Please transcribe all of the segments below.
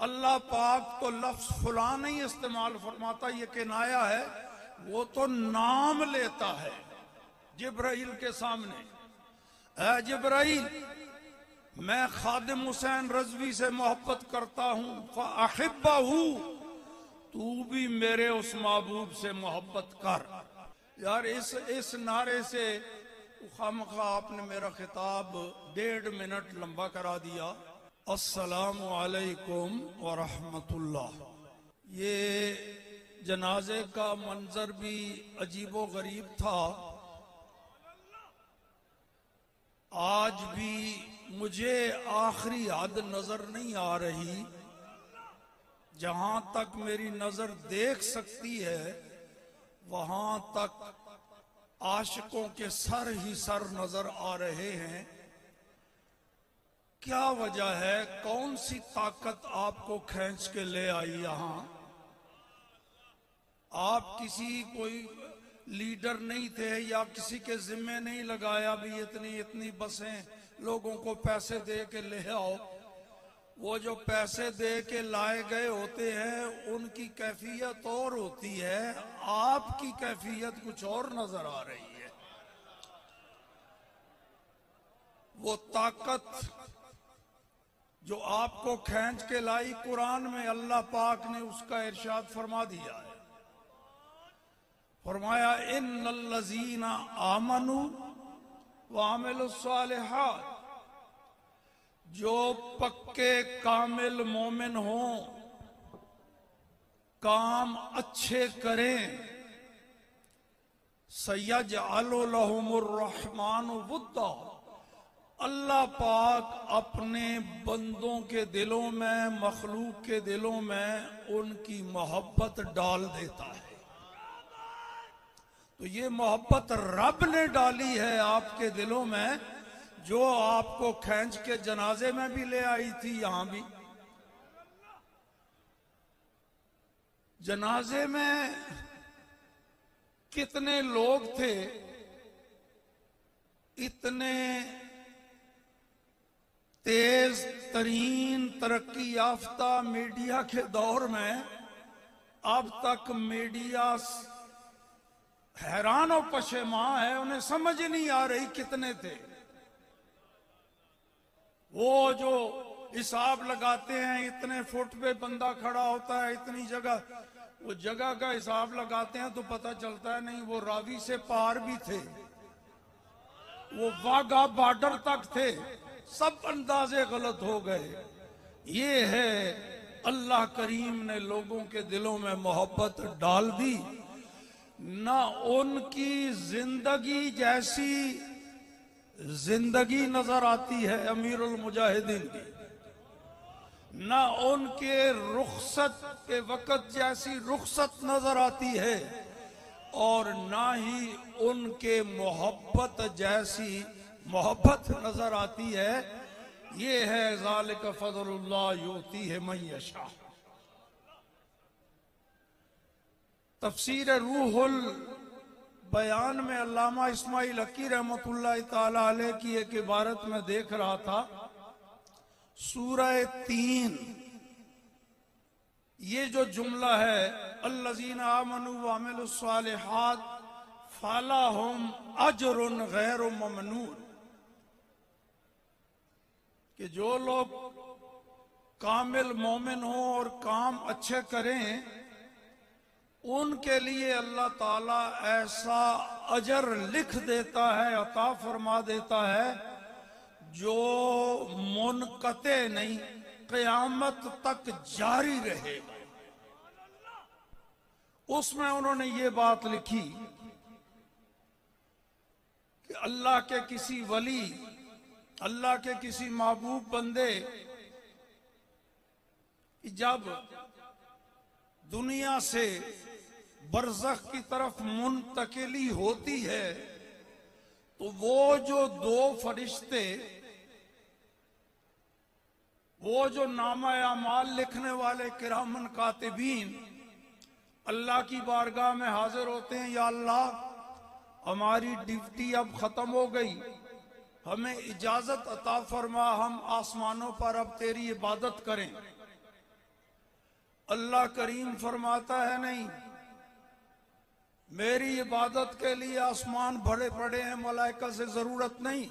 अल्लाह पाक तो लफ्ज फुला नहीं इस्तेमाल फरमाता, ये किनाया है, वो तो नाम लेता है जिब्राइल के सामने। ऐ जिब्राइल, मैं खादिम हुसैन रजवी से मोहब्बत करता हूं, फ़अहिब्बहू, तू भी मेरे उस महबूब से मोहब्बत कर। यार इस नारे से खामखा आपने मेरा खिताब 1.5 मिनट लंबा करा दिया। अस्सलामु अलैकुम व रहमतुल्लाह। ये जनाजे का मंजर भी अजीबो गरीब था। आज भी मुझे आखिरी हद नजर नहीं आ रही, जहां तक मेरी नजर देख सकती है वहां तक आशिकों के सर ही सर नजर आ रहे हैं। क्या वजह है, कौन सी ताकत आपको खींच के ले आई यहां? आप किसी कोई लीडर नहीं थे या किसी के जिम्मे नहीं लगाया भी इतनी इतनी बसें लोगों को पैसे दे के ले आओ। वो जो पैसे दे के लाए गए होते हैं उनकी कैफियत और होती है, आपकी कैफियत कुछ और नजर आ रही है। वो ताकत जो आपको खींच के लाई, कुरान में अल्लाह पाक ने उसका इरशाद फरमा दिया है। फरमाया इन्नल्लज़ीना आमनू व अमिलुस्सालिहात, जो पक्के कामिल मोमिन हों, काम अच्छे करें, सयजअलु लहुमुर रहमानु वुद्दा, अल्लाह पाक अपने बंदों के दिलों में, मखलूक के दिलों में उनकी मोहब्बत डाल देता है। तो ये मोहब्बत रब ने डाली है आपके दिलों में, जो आपको खींच के जनाजे में भी ले आई थी। यहां भी जनाजे में कितने लोग थे, इतने तेज तरीन तरक्की याफ्ता मीडिया के दौर में अब तक मीडिया हैरान और पशेमा है, उन्हें समझ नहीं आ रही कितने थे। वो जो हिसाब लगाते हैं, इतने फुट पे बंदा खड़ा होता है, इतनी जगह, वो जगह का हिसाब लगाते हैं तो पता चलता है नहीं, वो रावी से पार भी थे, वो वाघा बॉर्डर तक थे, सब अंदाजे गलत हो गए। ये है अल्लाह करीम ने लोगों के दिलों में मोहब्बत डाल दी। ना उनकी जिंदगी जैसी जिंदगी नजर आती है अमीरुल मुजाहिदीन की, ना उनके रुखसत के वक़्त जैसी रुखसत नजर आती है, और ना ही उनके मोहब्बत जैसी मोहब्बत नजर आती है। ये है ज़ालिक फ़ज़लुल्लाह युती है मन यशा। तफसीर रूहुल बयान में अल्लामा इस्माइल हक़ी रहमतुल्लाह ताला अलैह की एक इबारत में देख रहा था, सूरह 3, ये जो जुमला है अल्लज़ीना आमनू व अमिलुस्सालिहात फलहुम अजरुन गैरु ममनून, कि जो लोग कामिल मोमिन हों और काम अच्छे करें, उनके लिए अल्लाह ताला ऐसा अजर लिख देता है, अता फरमा देता है, जो मुनक़ते नहीं, क़यामत तक जारी रहेगा। उसमें उन्होंने ये बात लिखी कि अल्लाह के किसी वली, अल्लाह के किसी महबूब बंदे जब दुनिया से बरज़ख की तरफ मुंतकिली होती है, तो वो जो 2 फरिश्ते, वो जो नामा अमाल लिखने वाले किरामन कातिबीन अल्लाह की बारगाह में हाजिर होते हैं, या अल्लाह हमारी ड्यूटी अब खत्म हो गई, हमें इजाजत अता फरमा, हम आसमानों पर अब तेरी इबादत करें। अल्लाह करीम फरमाता है नहीं, मेरी इबादत के लिए आसमान भरे पड़े हैं, मलाइका से जरूरत नहीं,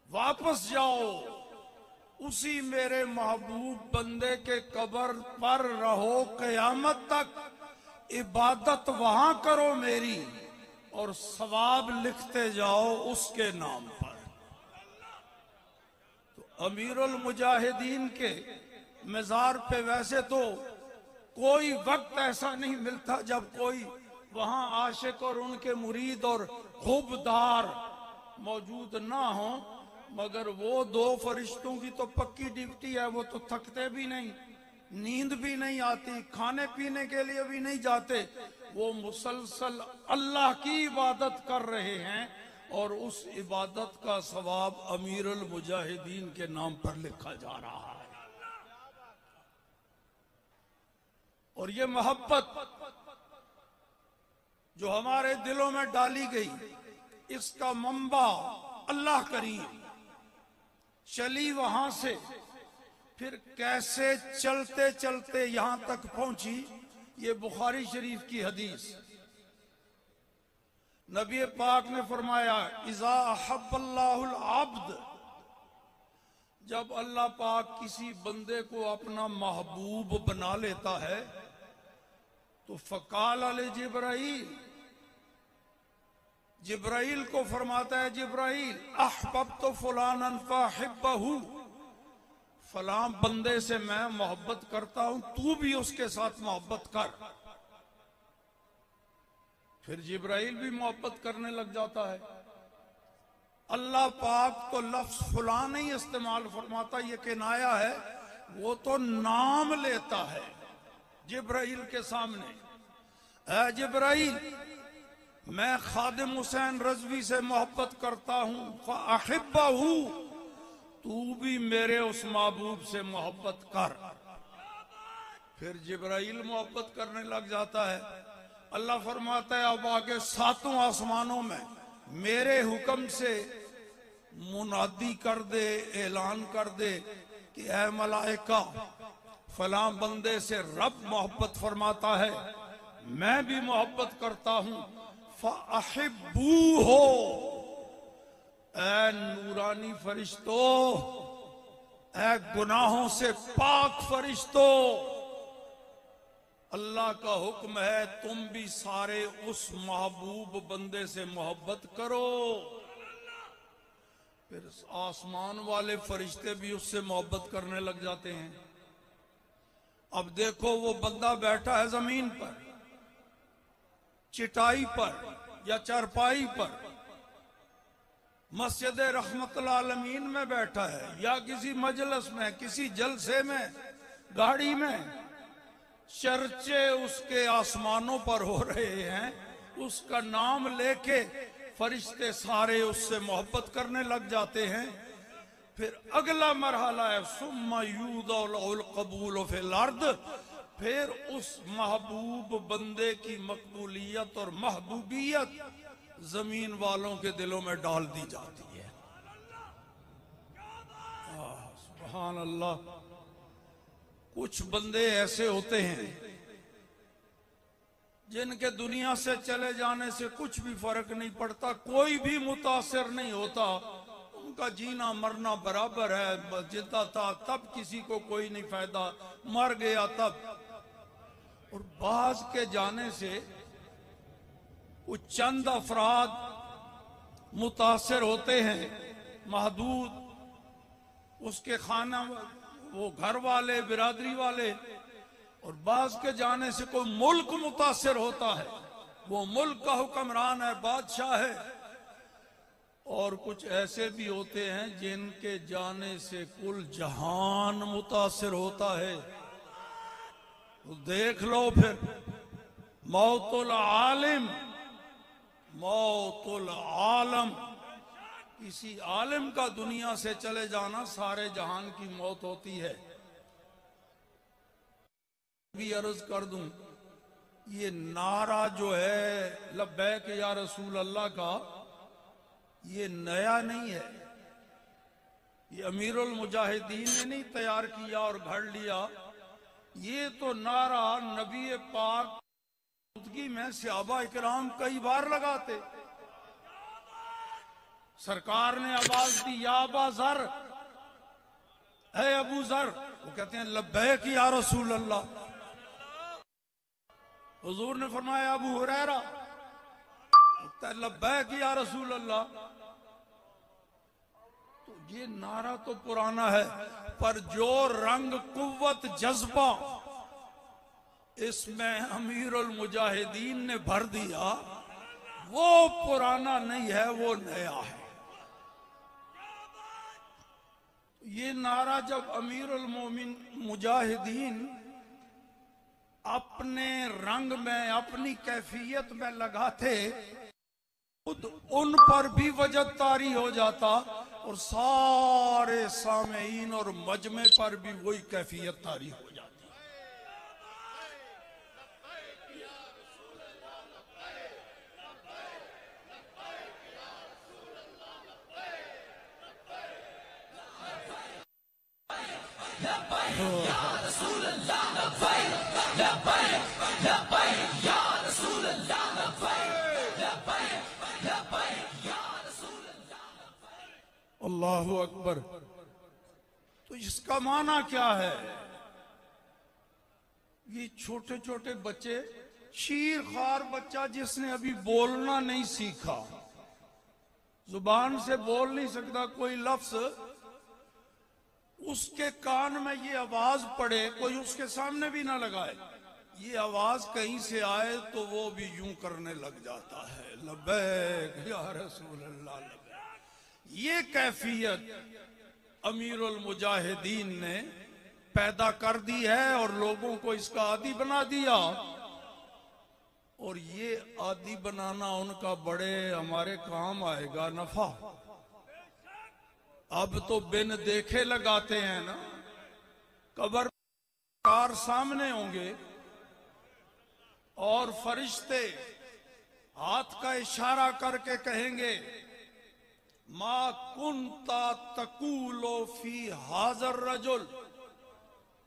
वापस जाओ उसी मेरे महबूब बंदे के कब्र पर रहो क़यामत तक, इबादत वहां करो मेरी और सवाब लिखते जाओ उसके नाम पर। तो अमीरुल मुजाहिदीन के मज़ार पे वैसे तो कोई वक्त ऐसा नहीं मिलता जब कोई वहां आशिक और उनके मुरीद और खूबदार मौजूद ना हो, मगर वो दो फरिश्तों की तो पक्की ड्यूटी है, वो तो थकते भी नहीं, नींद भी नहीं आती, खाने पीने के लिए भी नहीं जाते, वो मुसलसल अल्लाह की इबादत कर रहे हैं और उस इबादत का सवाब अमीरुल मुजाहिदीन के नाम पर लिखा जा रहा है। और ये मोहब्बत जो हमारे दिलों में डाली गई, इसका मंबा अल्लाह करीम, चली वहां से फिर कैसे चलते चलते यहां तक पहुंची, ये बुखारी शरीफ की हदीस। नबी पाक ने फरमाया, इज़ा अहब्बल्लाहुल अब्द, जब अल्लाह पाक किसी बंदे को अपना महबूब बना लेता है तो फ़काल अल जिब्राइल, जिब्राइल को फरमाता है, जिब्राइल अहबब्तु फुलानन फ़अहिब्बहु, फलां बंदे से मैं मोहब्बत करता हूं, तू भी उसके साथ मोहब्बत कर। फिर जिब्राइल भी मोहब्बत करने लग जाता है। अल्लाह पाक तो लफ्ज फलां नहीं इस्तेमाल फरमाता, ये किनाया है, वो तो नाम लेता है जिब्राइल के सामने, ऐ जिब्राइल मैं खादिम हुसैन रज़वी से मोहब्बत करता हूं, फ़अहिब्बहु, तू भी मेरे उस महबूब से मोहब्बत कर। फिर जिब्राइल मोहब्बत करने लग जाता है। अल्लाह फरमाता है, अब आगे सातों आसमानों में मेरे हुक्म से मुनादी कर दे, ऐलान कर दे कि ऐ मलाइका, फलां बंदे से रब मोहब्बत फरमाता है, मैं भी मोहब्बत करता हूं, फ़अहिब्बू हो, ऐ नूरानी फरिश्तो, ऐ गुनाहों से पाक फरिश्तो, अल्लाह का हुक्म है तुम भी सारे उस महबूब बंदे से मोहब्बत करो। फिर आसमान वाले फरिश्ते भी उससे मोहब्बत करने लग जाते हैं। अब देखो वो बंदा बैठा है जमीन पर, चिटाई पर या चारपाई पर, मस्जिद रहमतुल आलमीन में बैठा है या किसी मजलिस में, किसी जलसे में, गाड़ी में, चर्चे उसके आसमानों पर हो रहे हैं, उसका नाम लेके फरिश्ते सारे उससे मोहब्बत करने लग जाते हैं। फिर अगला मरहला है सुम्मा यूदउल कबूल फिल अर्द, फिर उस महबूब बंदे की मकबूलियत और महबूबियत जमीन वालों के दिलों में डाल दी जाती है। सुभान अल्लाह। कुछ बंदे ऐसे होते हैं जिनके दुनिया से चले जाने से कुछ भी फर्क नहीं पड़ता, कोई भी मुतासिर नहीं होता, उनका जीना मरना बराबर है, जिंदा था तब किसी को कोई नहीं फायदा, मर गया तब। और बाज के जाने से कुछ चंद अफराद मुतासिर होते हैं, महदूद, उसके खाना, वो घर वाले, बिरादरी वाले, और बाज के जाने से कोई मुल्क मुतासिर होता है, वो मुल्क का हुक्मरान है, बादशाह है। और कुछ ऐसे भी होते हैं जिनके जाने से कुल जहान मुतासिर होता है। तो देख लो फिर, मौतुल आलिम, मौतुल आलम, किसी आलिम का दुनिया से चले जाना सारे जहान की मौत होती है। भी अर्ज कर दूं, ये नारा जो है लब्बैक या रसूल अल्लाह का, ये नया नहीं है, ये अमीरुल मुजाहिदीन ने नहीं तैयार किया और घड़ लिया, ये तो नारा नबी पाक में सहाबा इकराम कई बार लगाते। सरकार ने आवाज दी, या अबा ज़र, है अबू ज़र, वो कहते हैं लब्बैक या रसूल अल्लाह। हुजूर ने फरमाया अबू हुरैरा, लब्बैक या रसूल अल्लाह। तो ये नारा तो पुराना है, पर जो रंग कुव्वत जज्बा इसमें अमीरुल मुजाहिदीन ने भर दिया वो पुराना नहीं है, वो नया है। ये नारा जब अमीरुल मोमिन मुजाहिदीन अपने रंग में अपनी कैफियत में लगाते, खुद उन पर भी वजद तारी हो जाता और सारे सामेईन और मजमे पर भी वही कैफियत तारी हो जाती। अल्लाहु अकबर। तो इसका माना क्या है? ये छोटे छोटे बच्चे, शीर खार बच्चा जिसने अभी बोलना नहीं सीखा, जुबान से बोल नहीं सकता कोई लफ्ज, उसके कान में ये आवाज पड़े, कोई उसके सामने भी ना लगाए, ये आवाज कहीं से आए तो वो भी यूं करने लग जाता है, लब्बैक या रसूल अल्लाह लब्बैक। ये कैफियत अमीरुल मुजाहिदीन ने पैदा कर दी है और लोगों को इसका आदी बना दिया। और ये आदी बनाना उनका बड़े हमारे काम आएगा, नफा। अब तो बिन देखे लगाते हैं ना, कब्र कार सामने होंगे और फरिश्ते हाथ का इशारा करके कहेंगे, मा कुंता तकूलो फी हाजर रजुल।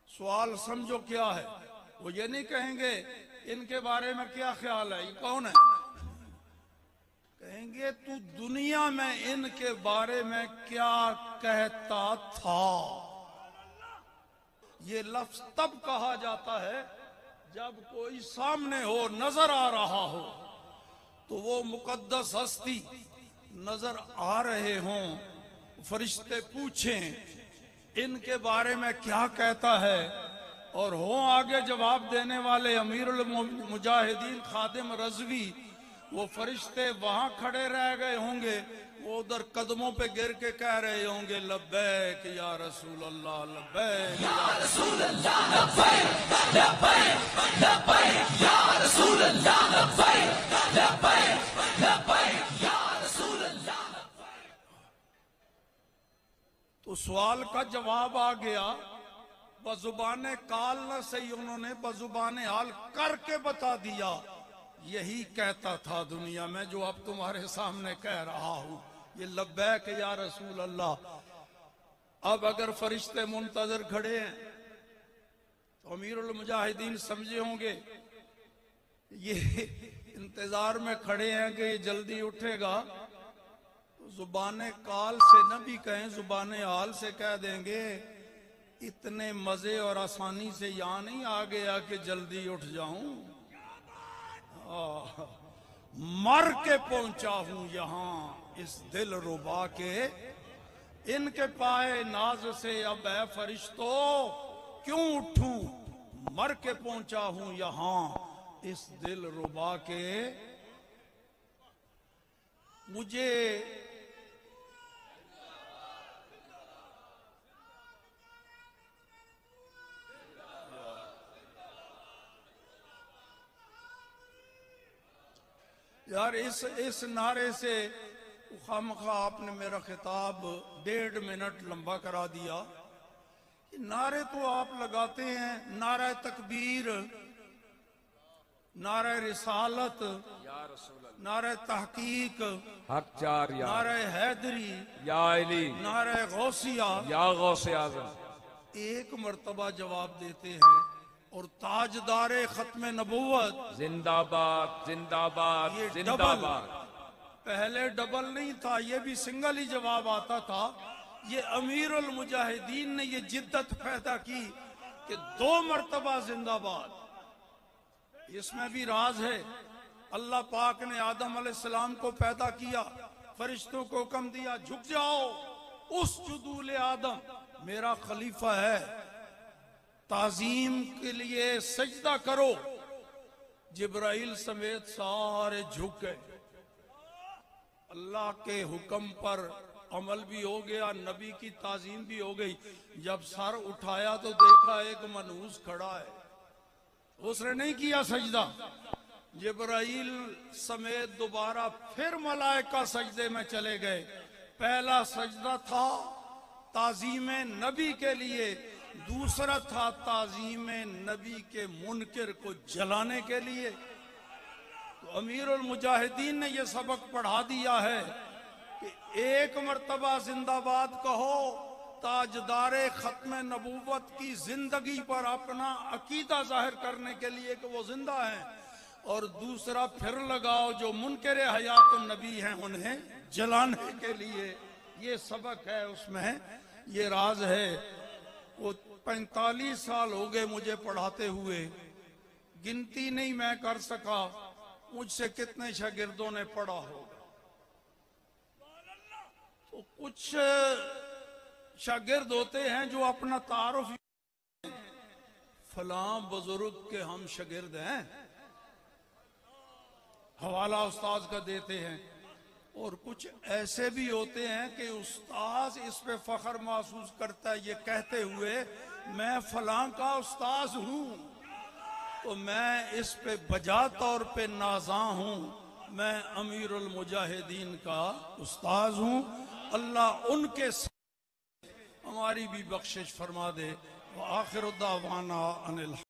सवाल समझो क्या है? वो ये नहीं कहेंगे इनके बारे में क्या ख्याल है, ये कौन है, कहेंगे तू दुनिया में इनके बारे में क्या कहता था। ये लफ्ज तब कहा जाता है जब कोई सामने हो, नजर आ रहा हो, तो वो मुकद्दस हस्ती नजर आ रहे हों, फरिश्ते पूछें इनके बारे में क्या कहता है, और हो आगे जवाब देने वाले अमीरुल मुजाहिदीन खादिम रज़वी, वो फरिश्ते वहां खड़े रह गए होंगे, वो उधर कदमों पे गिर के कह रहे होंगे, लब्बैक या रसूल अल्लाह, लब्बैक या रसूल अल्लाह, लब्बैक लब्बैक लब्बैक या रसूल अल्लाह, लब्बैक लब्बैक लब्बैक या रसूल अल्लाह। तो सवाल का जवाब आ गया, बजुबाने काल न सही, उन्होंने बजुबाने हाल करके बता दिया, यही कहता था दुनिया में जो अब तुम्हारे सामने कह रहा हूं, ये लब्बैक या रसूल अल्लाह। अब अगर फरिश्ते मुंतजर खड़े हैं तो अमीरुल मुजाहिदीन समझे होंगे ये इंतजार में खड़े हैं कि ये जल्दी उठेगा, तो जुबाने काल से न भी कहें, जुबाने हाल से कह देंगे, इतने मजे और आसानी से यहां नहीं आ गया कि जल्दी उठ जाऊं, मर के पहुंचा हूं यहां इस दिल रुबा के, इनके पाए नाज से अब है फरिश्तों क्यों उठूं, मर के पहुंचा हूं यहां इस दिल रुबा के। मुझे यार इस नारे से खामखा आपने मेरा खिताब 1.5 मिनट लंबा करा दिया। नारे तो आप लगाते हैं, नारा तकबीर, नारा रिसालत, नारा तहकीक, हक चार, नारा हैदरी, या अली, नारा गौसिया, या गौसे आज़म। एक मर्तबा जवाब देते हैं और ताजदारे खत्म नबुव्वत जिंदाबाद जिंदाबाद ये जिंदाबाद। पहले डबल नहीं था, ये भी सिंगल ही जवाब आता था। ये अमीरुल मुजाहिदीन ने ये जिद्दत पैदा की कि 2 मरतबा जिंदाबाद। इसमें भी राज है। अल्लाह पाक ने आदम अलैहिस्सलाम को पैदा किया, फरिश्तों को हुक्म दिया झुक जाओ, उस जुदूल आदम मेरा खलीफा है, ताजीम के लिए सजदा करो। जिब्राइल समेत सारे झुक गए। अल्लाह के हुक्म पर अमल भी हो गया, नबी की ताजीम भी हो गई। जब सर उठाया तो देखा एक मनहूस खड़ा है, उसने नहीं किया सजदा। जिब्राइल समेत दोबारा फिर मलाइका सजदे में चले गए। पहला सजदा था ताजीम नबी के लिए, दूसरा था ताजीम नबी के मुनकिर को जलाने के लिए। तो अमीरुल मुजाहिदीन ने यह सबक पढ़ा दिया है कि एक मर्तबा जिंदाबाद कहो, ताजदारे खत्म नबूवत की जिंदगी पर अपना अकीदा जाहिर करने के लिए कि वो जिंदा है, और दूसरा फिर लगाओ जो मुनकिर हयात नबी हैं उन्हें जलाने के लिए। ये सबक है उसमें, ये राज है। वो 45 साल हो गए मुझे पढ़ाते हुए, गिनती नहीं मैं कर सका मुझसे कितने शागिर्दों ने पढ़ा होगा। तो कुछ शागिर्द होते हैं जो अपना तारुफ फलां बुजुर्ग के हम शागिर्द हैं, हवाला उस्ताद का देते हैं। और कुछ ऐसे भी होते हैं कि उस्ताद इस पे फख्र महसूस करता है ये कहते हुए मैं फलां का उस्ताद हूं, तो मैं इस पे बजा तौर पे नाज़ा हूं, मैं अमीरुल मुजाहिदीन का उस्ताद हूं। अल्लाह उनके हमारी भी बख्शिश फरमा दे। व आखिर दावाना अनिल